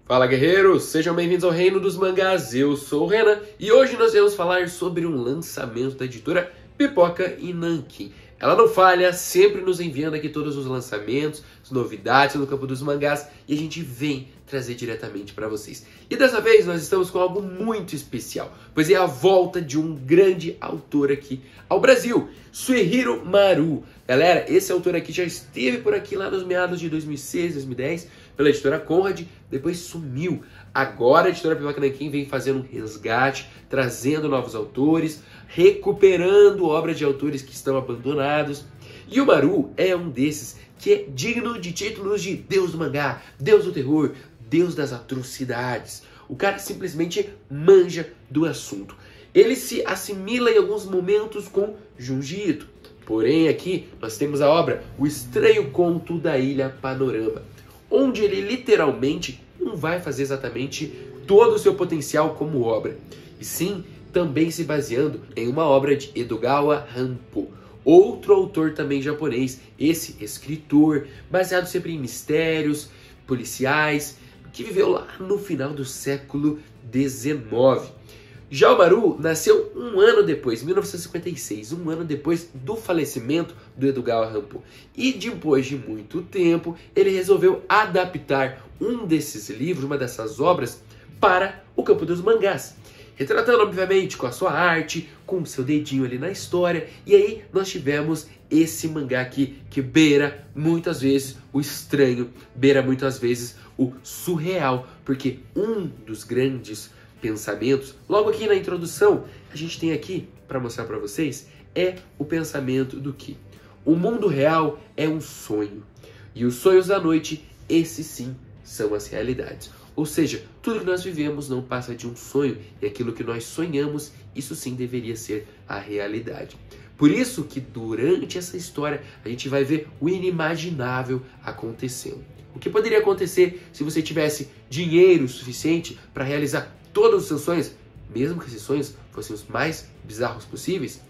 Fala, guerreiros! Sejam bem-vindos ao Reino dos Mangás. Eu sou o Renan e hoje nós vamos falar sobre um lançamento da editora Pipoca e Nanquim. Ela não falha, sempre nos enviando aqui todos os lançamentos, as novidades no campo dos mangás e a gente vem trazer diretamente para vocês. E dessa vez nós estamos com algo muito especial, pois é a volta de um grande autor aqui ao Brasil, Suehiro Maru. Galera, esse autor aqui já esteve por aqui lá nos meados de 2006, 2010, pela editora Conrad, depois sumiu. Agora a editora Pipoca e Nanquim vem fazendo um resgate, trazendo novos autores, recuperando obras de autores que estão abandonados. E o Maru é um desses que é digno de títulos de Deus do mangá, Deus do terror, Deus das atrocidades. O cara simplesmente manja do assunto. Ele se assimila em alguns momentos com Junji Ito. Porém aqui nós temos a obra O Estranho Conto da Ilha Panorama, onde ele literalmente não vai fazer exatamente todo o seu potencial como obra, e sim também se baseando em uma obra de Edogawa Rampo, outro autor também japonês, esse escritor, baseado sempre em mistérios policiais, que viveu lá no final do século XIX. Já o Maru nasceu um ano depois, 1956, um ano depois do falecimento do Edogawa Rampo. E depois de muito tempo, ele resolveu adaptar um desses livros, uma dessas obras, para o campo dos mangás. Retratando, obviamente, com a sua arte, com o seu dedinho ali na história. E aí nós tivemos esse mangá aqui que beira muitas vezes o estranho, beira muitas vezes o surreal. Porque um dos grandes pensamentos, logo aqui na introdução, a gente tem aqui para mostrar para vocês, é o pensamento do que o mundo real é um sonho e os sonhos da noite, esses sim são as realidades. Ou seja, tudo que nós vivemos não passa de um sonho e aquilo que nós sonhamos, isso sim deveria ser a realidade. Por isso que durante essa história a gente vai ver o inimaginável acontecendo. O que poderia acontecer se você tivesse dinheiro suficiente para realizar todos os seus sonhos, mesmo que esses sonhos fossem os mais bizarros possíveis?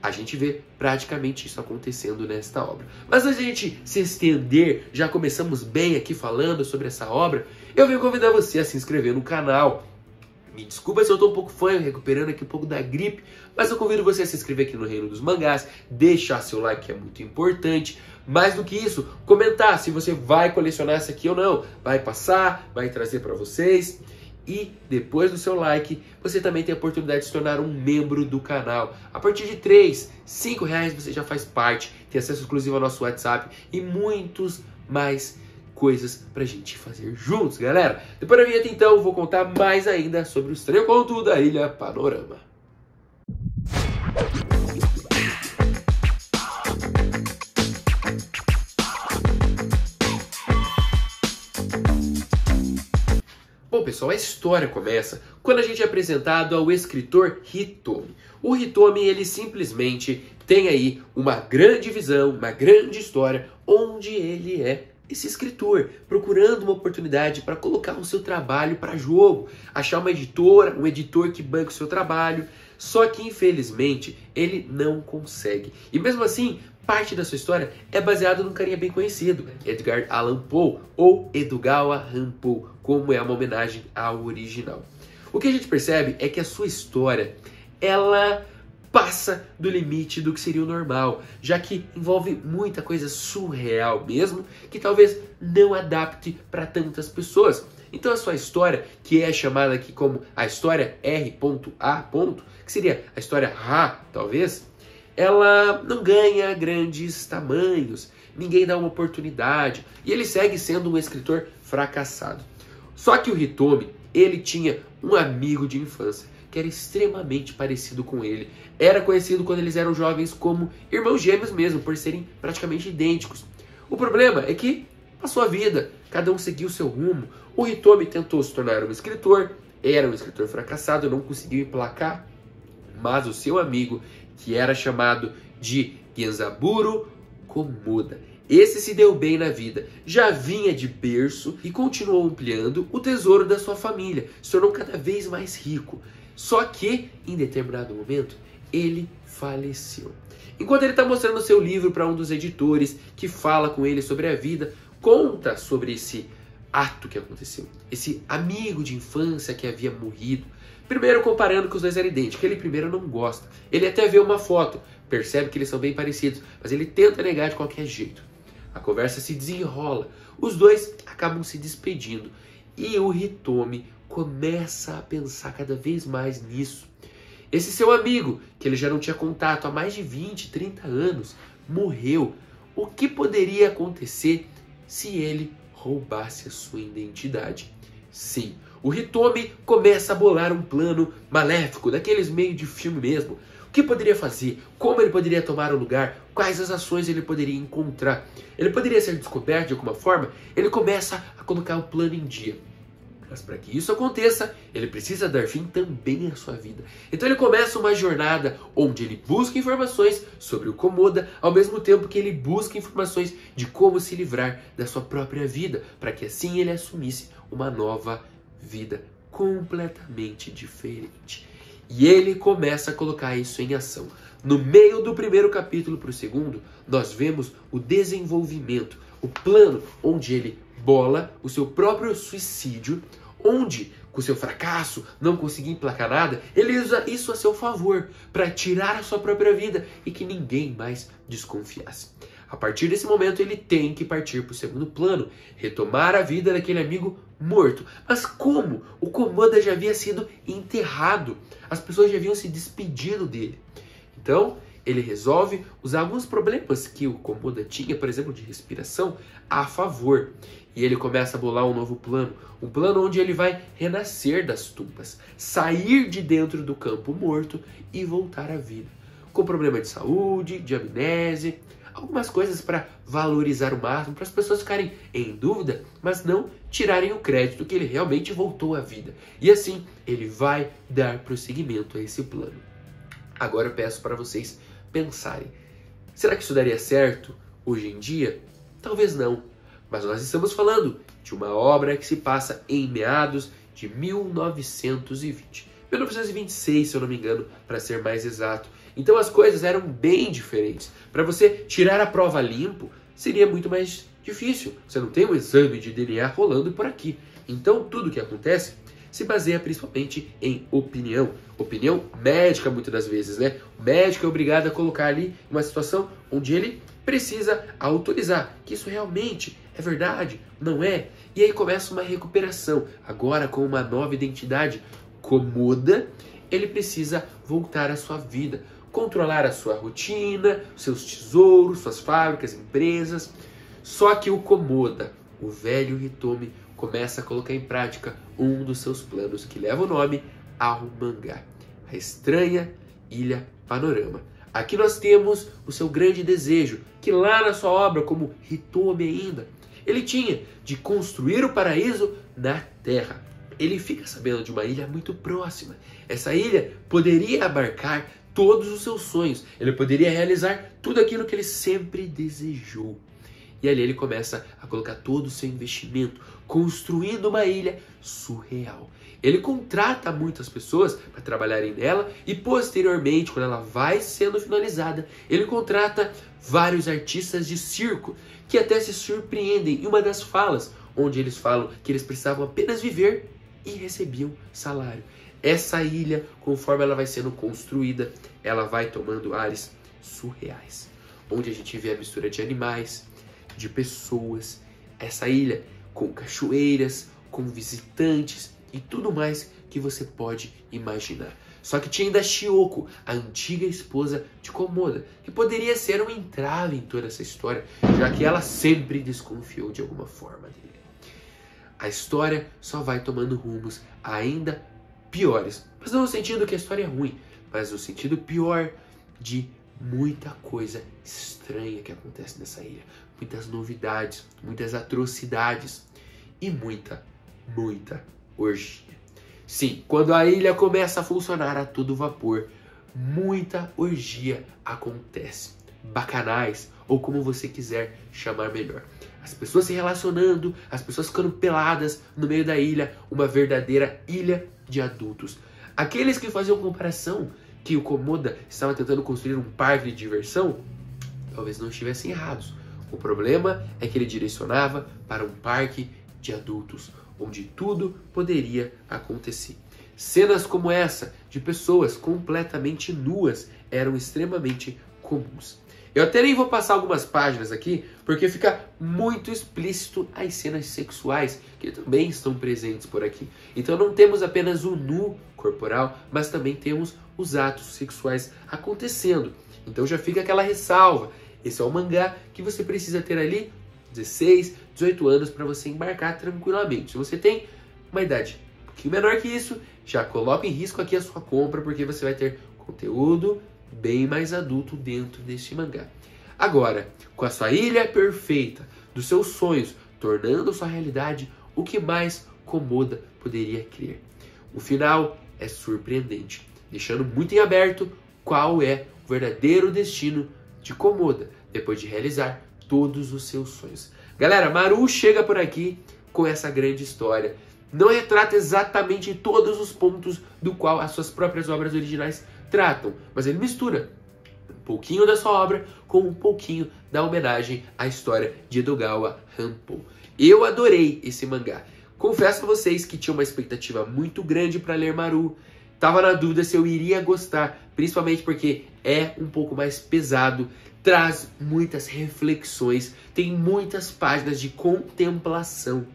A gente vê praticamente isso acontecendo nesta obra. Mas antes de a gente se estender, já começamos bem aqui falando sobre essa obra, eu venho convidar você a se inscrever no canal. Me desculpa se eu estou um pouco fanho, recuperando aqui um pouco da gripe, mas eu convido você a se inscrever aqui no Reino dos Mangás, deixar seu like que é muito importante. Mais do que isso, comentar se você vai colecionar essa aqui ou não, vai passar, vai trazer para vocês. E depois do seu like, você também tem a oportunidade de se tornar um membro do canal. A partir de R$3, R$5 você já faz parte, tem acesso exclusivo ao nosso WhatsApp e muitos mais coisas pra gente fazer juntos, galera. Depois da vinheta, então, vou contar mais ainda sobre o Estranho Conto da Ilha Panorama. Bom, pessoal, a história começa quando a gente é apresentado ao escritor Hitomi. O Hitomi, ele simplesmente tem aí uma grande visão, uma grande história, onde ele é esse escritor, procurando uma oportunidade para colocar o seu trabalho para jogo, achar uma editora, um editor que banque o seu trabalho, só que infelizmente ele não consegue. E mesmo assim, parte da sua história é baseada num carinha bem conhecido, Edgar Allan Poe, ou Edogawa Rampo, como é uma homenagem ao original. O que a gente percebe é que a sua história, ela passa do limite do que seria o normal, já que envolve muita coisa surreal mesmo, que talvez não adapte para tantas pessoas. Então a sua história, que é chamada aqui como a história R.A., que seria a história Ra, talvez, ela não ganha grandes tamanhos, ninguém dá uma oportunidade, e ele segue sendo um escritor fracassado. Só que o Hitomi, ele tinha um amigo de infância, que era extremamente parecido com ele. Era conhecido quando eles eram jovens como irmãos gêmeos mesmo, por serem praticamente idênticos. O problema é que passou a vida, cada um seguiu seu rumo. O Hitomi tentou se tornar um escritor, era um escritor fracassado, não conseguiu emplacar, mas o seu amigo, que era chamado de Genzaburo Komoda, esse se deu bem na vida, já vinha de berço e continuou ampliando o tesouro da sua família, se tornou cada vez mais rico. Só que, em determinado momento, ele faleceu. Enquanto ele está mostrando seu livro para um dos editores, que fala com ele sobre a vida, conta sobre esse ato que aconteceu. Esse amigo de infância que havia morrido. Primeiro comparando que os dois eram idênticos. Ele primeiro não gosta. Ele até vê uma foto, percebe que eles são bem parecidos, mas ele tenta negar de qualquer jeito. A conversa se desenrola. Os dois acabam se despedindo. E o Hitomi começa a pensar cada vez mais nisso. Esse seu amigo, que ele já não tinha contato há mais de 20, 30 anos, morreu. O que poderia acontecer se ele roubasse a sua identidade? Sim, o Hitomi começa a bolar um plano maléfico, daqueles meio de filme mesmo. O que poderia fazer? Como ele poderia tomar o lugar? Quais as ações ele poderia encontrar? Ele poderia ser descoberto de alguma forma? Ele começa a colocar o plano em dia. Mas para que isso aconteça, ele precisa dar fim também à sua vida. Então ele começa uma jornada onde ele busca informações sobre o Komoda, ao mesmo tempo que ele busca informações de como se livrar da sua própria vida, para que assim ele assumisse uma nova vida completamente diferente. E ele começa a colocar isso em ação. No meio do primeiro capítulo para o segundo, nós vemos o desenvolvimento, o plano onde ele bola o seu próprio suicídio, onde, com o seu fracasso, não conseguir emplacar nada, ele usa isso a seu favor, para tirar a sua própria vida e que ninguém mais desconfiasse. A partir desse momento, ele tem que partir para o segundo plano, retomar a vida daquele amigo morto. Mas como? O Komoda já havia sido enterrado, as pessoas já haviam se despedido dele. Então, ele resolve usar alguns problemas que o Komoda tinha, por exemplo, de respiração, a favor. E ele começa a bolar um novo plano. Um plano onde ele vai renascer das tumbas, sair de dentro do campo morto e voltar à vida. Com problema de saúde, de amnésia, algumas coisas para valorizar o máximo, para as pessoas ficarem em dúvida, mas não tirarem o crédito que ele realmente voltou à vida. E assim, ele vai dar prosseguimento a esse plano. Agora eu peço para vocês pensarem. Será que isso daria certo hoje em dia? Talvez não. Mas nós estamos falando de uma obra que se passa em meados de 1920. 1926, se eu não me engano, para ser mais exato. Então as coisas eram bem diferentes. Para você tirar a prova limpo, seria muito mais difícil. Você não tem um exame de DNA rolando por aqui. Então tudo o que acontece se baseia principalmente em opinião. Opinião médica, muitas das vezes, né? O médico é obrigado a colocar ali uma situação onde ele precisa autorizar que isso realmente é verdade, não é? E aí começa uma recuperação. Agora, com uma nova identidade, Komoda, ele precisa voltar à sua vida, controlar a sua rotina, seus tesouros, suas fábricas, empresas. Só que o Komoda, o velho Hitomi, começa a colocar em prática um dos seus planos que leva o nome ao mangá, A Estranha Ilha Panorama. Aqui nós temos o seu grande desejo, que lá na sua obra, como Hitomi ainda, ele tinha de construir o paraíso na Terra. Ele fica sabendo de uma ilha muito próxima. Essa ilha poderia abarcar todos os seus sonhos. Ele poderia realizar tudo aquilo que ele sempre desejou. E ali ele começa a colocar todo o seu investimento, construindo uma ilha surreal. Ele contrata muitas pessoas para trabalharem nela e posteriormente, quando ela vai sendo finalizada, ele contrata vários artistas de circo que até se surpreendem em uma das falas, onde eles falam que eles precisavam apenas viver e recebiam salário. Essa ilha, conforme ela vai sendo construída, ela vai tomando ares surreais, onde a gente vê a mistura de animais, de pessoas, essa ilha com cachoeiras, com visitantes e tudo mais que você pode imaginar. Só que tinha ainda Shiyoko, a antiga esposa de Komoda, que poderia ser um entrave em toda essa história, já que ela sempre desconfiou de alguma forma dele. A história só vai tomando rumos ainda piores, mas não no sentido que a história é ruim, mas no sentido pior de muita coisa estranha que acontece nessa ilha. Muitas novidades, muitas atrocidades e muita orgia. Sim, quando a ilha começa a funcionar a todo vapor, muita orgia acontece. Bacanais, ou como você quiser chamar melhor. As pessoas se relacionando, as pessoas ficando peladas no meio da ilha, uma verdadeira ilha de adultos. Aqueles que faziam comparação que o Komoda estava tentando construir um parque de diversão, talvez não estivessem errados. O problema é que ele direcionava para um parque de adultos, onde tudo poderia acontecer. Cenas como essa, de pessoas completamente nuas, eram extremamente comuns. Eu até nem vou passar algumas páginas aqui, porque fica muito explícito as cenas sexuais, que também estão presentes por aqui. Então não temos apenas o nu corporal, mas também temos os atos sexuais acontecendo. Então já fica aquela ressalva. Esse é um mangá que você precisa ter ali 16, 18 anos para você embarcar tranquilamente. Se você tem uma idade um pouquinho menor que isso, já coloca em risco aqui a sua compra, porque você vai ter conteúdo bem mais adulto dentro deste mangá. Agora, com a sua ilha perfeita, dos seus sonhos, tornando sua realidade, o que mais Komoda poderia querer? O final é surpreendente, deixando muito em aberto qual é o verdadeiro destino de Komoda, depois de realizar todos os seus sonhos. Galera, Maru chega por aqui com essa grande história. Não retrata exatamente todos os pontos do qual as suas próprias obras originais tratam, mas ele mistura um pouquinho da sua obra com um pouquinho da homenagem à história de Edogawa Hanpou. Eu adorei esse mangá. Confesso a vocês que tinha uma expectativa muito grande para ler Maru. Tava na dúvida se eu iria gostar, principalmente porque é um pouco mais pesado, traz muitas reflexões, tem muitas páginas de contemplação.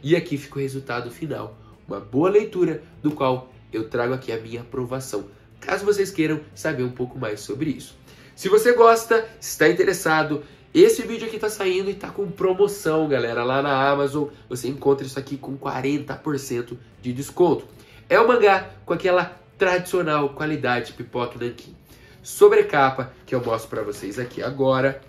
E aqui fica o resultado final, uma boa leitura, do qual eu trago aqui a minha aprovação, caso vocês queiram saber um pouco mais sobre isso. Se você gosta, está interessado, esse vídeo aqui está saindo e está com promoção, galera, lá na Amazon. Você encontra isso aqui com 40% de desconto. É um mangá com aquela tradicional qualidade Pipoca Nankin. Sobrecapa, que eu mostro para vocês aqui agora.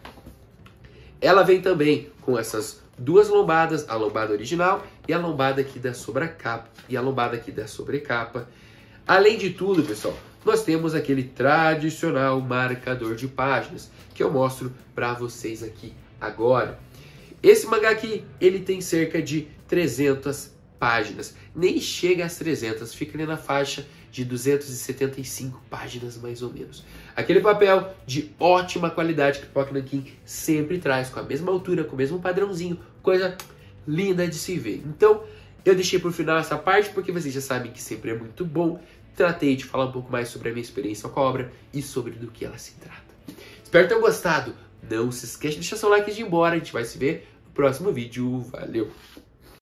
Ela vem também com essas duas lombadas, a lombada original e a lombada aqui da sobrecapa. Além de tudo, pessoal, nós temos aquele tradicional marcador de páginas, que eu mostro para vocês aqui agora. Esse mangá aqui, ele tem cerca de 300 páginas. Nem chega às 300, fica ali na faixa de 275 páginas mais ou menos. Aquele papel de ótima qualidade que o Pipoca Nankin sempre traz, com a mesma altura, com o mesmo padrãozinho, coisa linda de se ver. Então, eu deixei por final essa parte, porque vocês já sabem que sempre é muito bom. Tratei de falar um pouco mais sobre a minha experiência com a obra e sobre do que ela se trata. Espero que tenham gostado. Não se esqueça de deixar seu like e de ir embora. A gente vai se ver no próximo vídeo. Valeu!